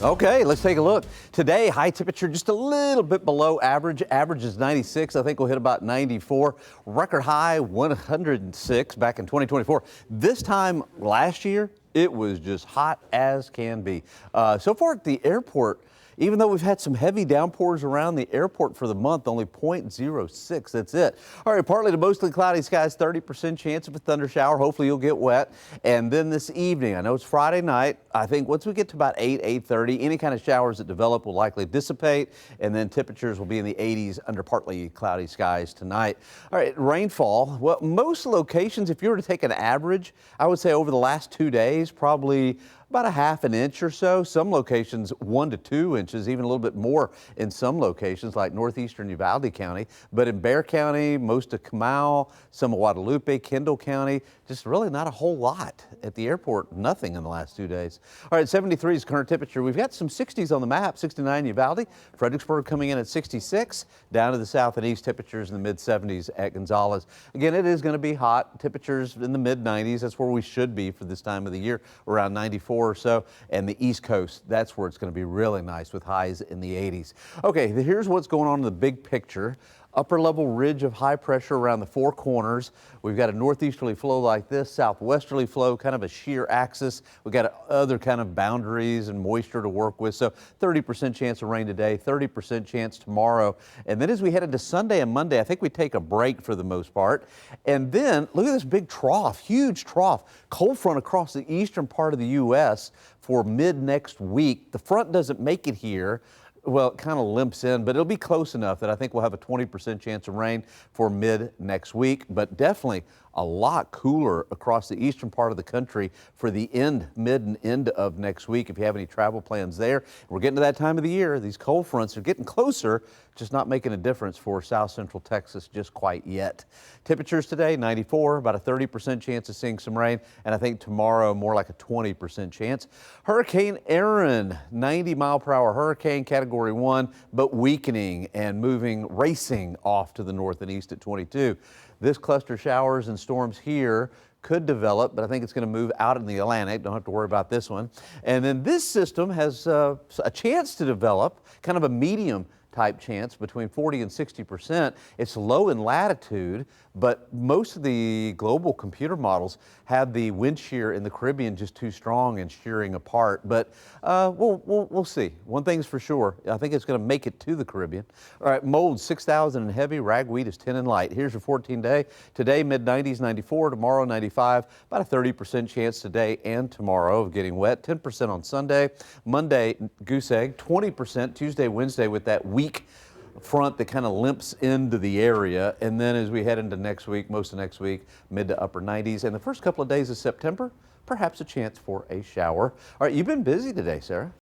Okay, let's take a look. Today, high temperature just a little bit below average. Average is 96. I think we'll hit about 94. Record high 106 back in 2024. This time last year, it was just hot as can be. So far at the airport, even though we've had some heavy downpours around the airport for the month, only 0.06, that's it. All right, partly to mostly cloudy skies, 30% chance of a thunder shower. Hopefully you'll get wet. And then this evening, I know it's Friday night, I think once we get to about 8:30, any kind of showers that develop will likely dissipate, and then temperatures will be in the 80s under partly cloudy skies tonight. All right, rainfall. Well, most locations, if you were to take an average, I would say over the last 2 days, probably about a half an inch or so. Some locations 1 to 2 inches, even a little bit more in some locations like northeastern Uvalde County. But in Bexar County, most of Comal, some of Guadalupe, Kendall County, just really not a whole lot. At the airport, nothing in the last 2 days. All right, 73 is current temperature. We've got some 60s on the map, 69 Uvalde, Fredericksburg coming in at 66, down to the south and east temperatures in the mid 70s at Gonzales. Again, it is going to be hot, temperatures in the mid 90s. That's where we should be for this time of the year, around 94 or so, and the East Coast, that's where it's going to be really nice with highs in the 80s. Okay, here's what's going on in the big picture. Upper level ridge of high pressure around the four corners. We've got a northeasterly flow like this, southwesterly flow, kind of a shear axis. We've got other kind of boundaries and moisture to work with. So 30% chance of rain today, 30% chance tomorrow. And then as we head into Sunday and Monday, I think we take a break for the most part. And then look at this big trough, huge trough, cold front across the eastern part of the U.S. for mid next week. The front doesn't make it here. Well, it kind of limps in, but it'll be close enough that I think we'll have a 20% chance of rain for mid next week, but definitely a lot cooler across the eastern part of the country for the mid and end of next week. If you have any travel plans there, we're getting to that time of the year. These cold fronts are getting closer, just not making a difference for south central Texas just quite yet. Temperatures today, 94, about a 30% chance of seeing some rain, and I think tomorrow more like a 20% chance. Hurricane Erin, 90-mile-per-hour hurricane, Category 1, but weakening and racing off to the north and east at 22. This cluster showers and storms here could develop, but I think it's going to move out in the Atlantic. Don't have to worry about this one. And then this system has a chance to develop, kind of a medium type chance, between 40 and 60%. It's low in latitude, but most of the global computer models have the wind shear in the Caribbean just too strong and shearing apart. But we'll see. One thing's for sure, I think it's going to make it to the Caribbean. All right, mold 6,000 in heavy, ragweed is 10 in light. Here's your 14-day. Today, mid 90s, 94. Tomorrow, 95. About a 30% chance today and tomorrow of getting wet. 10% on Sunday. Monday, goose egg. 20% Tuesday, Wednesday with that weak front that kind of limps into the area. And then as we head into next week, most of next week, mid to upper 90s. And the first couple of days of September, perhaps a chance for a shower. All right, you've been busy today, Sarah.